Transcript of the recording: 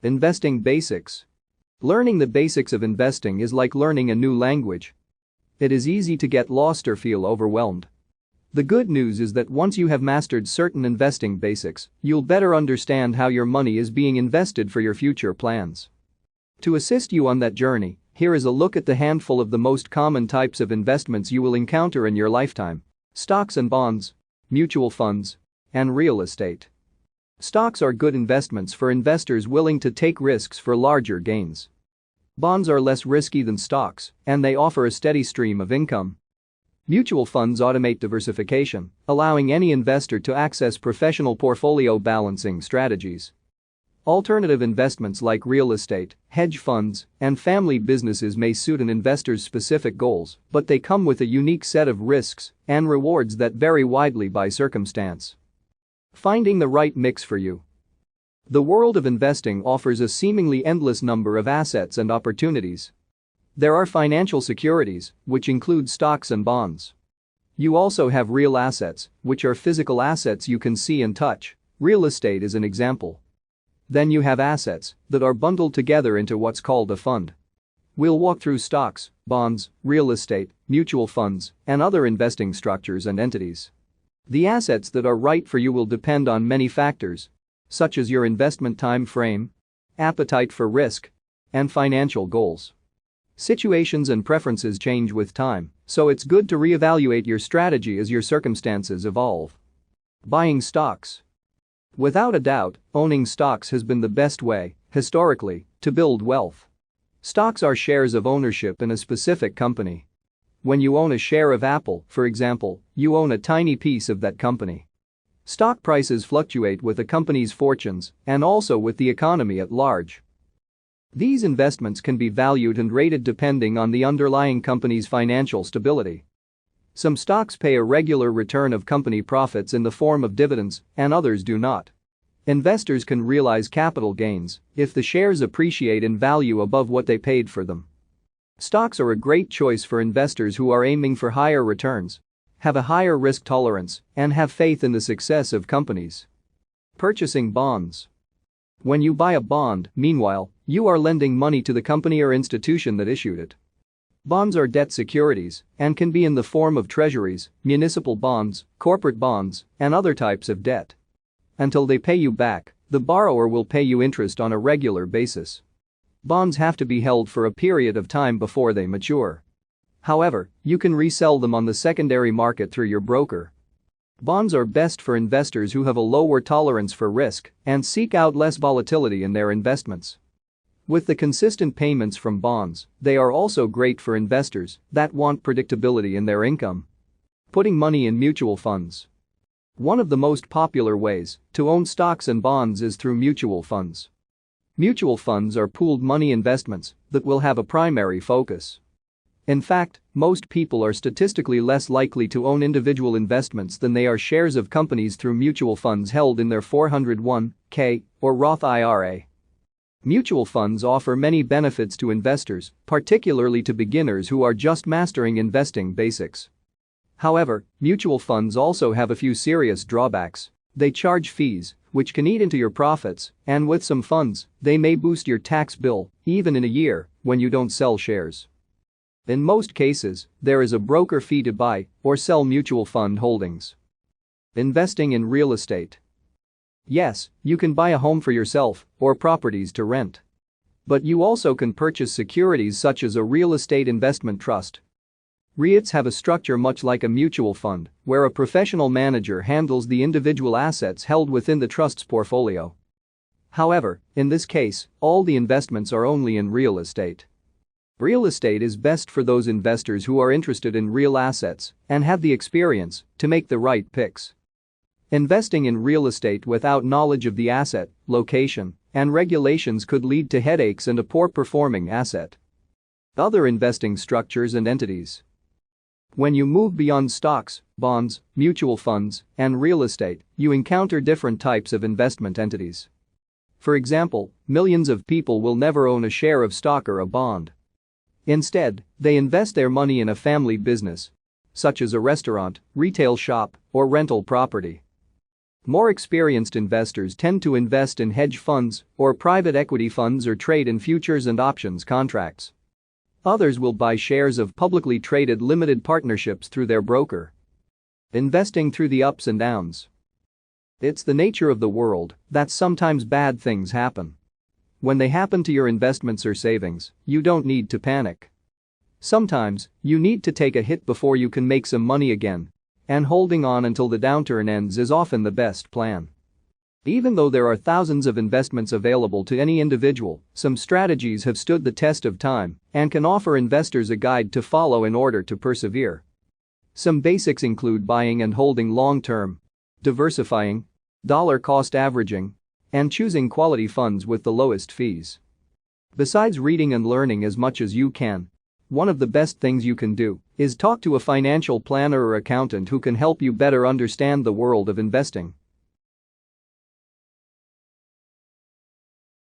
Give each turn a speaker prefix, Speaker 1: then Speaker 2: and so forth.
Speaker 1: Investing basics. Learning the basics of investing is like learning a new language. It is easy to get lost or feel overwhelmed. The good news is that once you have mastered certain investing basics, you'll better understand how your money is being invested for your future plans. To assist you on that journey, here is a look at the handful of the most common types of investments you will encounter in your lifetime: stocks and bonds, mutual funds, and real estate. Stocks are good investments for investors willing to take risks for larger gains. Bonds are less risky than stocks, and they offer a steady stream of income. Mutual funds automate diversification, allowing any investor to access professional portfolio balancing strategies. Alternative investments like real estate, hedge funds, and family businesses may suit an investor's specific goals, but they come with a unique set of risks and rewards that vary widely by circumstance. Finding the right mix for you. The world of investing offers a seemingly endless number of assets and opportunities. There are financial securities, which include stocks and bonds. You also have real assets, which are physical assets you can see and touch. Real estate is an example. Then you have assets that are bundled together into what's called a fund. We'll walk through stocks, bonds, real estate, mutual funds, and other investing structures and entities. The assets that are right for you will depend on many factors, such as your investment time frame, appetite for risk, and financial goals. Situations and preferences change with time, so it's good to reevaluate your strategy as your circumstances evolve. Buying stocks. Without a doubt, owning stocks has been the best way, historically, to build wealth. Stocks are shares of ownership in a specific company. When you own a share of Apple, for example, you own a tiny piece of that company. Stock prices fluctuate with a company's fortunes and also with the economy at large. These investments can be valued and rated depending on the underlying company's financial stability. Some stocks pay a regular return of company profits in the form of dividends, and others do not. Investors can realize capital gains if the shares appreciate in value above what they paid for them. Stocks are a great choice for investors who are aiming for higher returns, have a higher risk tolerance, and have faith in the success of companies. Purchasing bonds. When you buy a bond, meanwhile, you are lending money to the company or institution that issued it. Bonds are debt securities and can be in the form of treasuries, municipal bonds, corporate bonds, and other types of debt. Until they pay you back, the borrower will pay you interest on a regular basis. Bonds have to be held for a period of time before they mature. However, you can resell them on the secondary market through your broker. Bonds are best for investors who have a lower tolerance for risk and seek out less volatility in their investments. With the consistent payments from bonds, they are also great for investors that want predictability in their income. Putting money in mutual funds. One of the most popular ways to own stocks and bonds is through mutual funds. Mutual funds are pooled money investments that will have a primary focus. In fact, most people are statistically less likely to own individual investments than they are shares of companies through mutual funds held in their 401(k) or Roth IRA. Mutual funds offer many benefits to investors, particularly to beginners who are just mastering investing basics. However, mutual funds also have a few serious drawbacks. They charge fees, which can eat into your profits, and with some funds, they may boost your tax bill, even in a year, when you don't sell shares. In most cases, there is a broker fee to buy or sell mutual fund holdings. Investing in real estate. Yes, you can buy a home for yourself or properties to rent. But you also can purchase securities such as a real estate investment trust. REITs have a structure much like a mutual fund, where a professional manager handles the individual assets held within the trust's portfolio. However, in this case, all the investments are only in real estate. Real estate is best for those investors who are interested in real assets and have the experience to make the right picks. Investing in real estate without knowledge of the asset, location, and regulations could lead to headaches and a poor-performing asset. Other investing structures and entities. When you move beyond stocks, bonds, mutual funds, and real estate, you encounter different types of investment entities. For example, millions of people will never own a share of stock or a bond. Instead, they invest their money in a family business, such as a restaurant, retail shop, or rental property. More experienced investors tend to invest in hedge funds or private equity funds or trade in futures and options contracts. Others will buy shares of publicly traded limited partnerships through their broker. Investing through the ups and downs. It's the nature of the world that sometimes bad things happen. When they happen to your investments or savings, you don't need to panic. Sometimes, you need to take a hit before you can make some money again. And holding on until the downturn ends is often the best plan. Even though there are thousands of investments available to any individual, some strategies have stood the test of time and can offer investors a guide to follow in order to persevere. Some basics include buying and holding long-term, diversifying, dollar-cost averaging, and choosing quality funds with the lowest fees. Besides reading and learning as much as you can, one of the best things you can do is talk to a financial planner or accountant who can help you better understand the world of investing.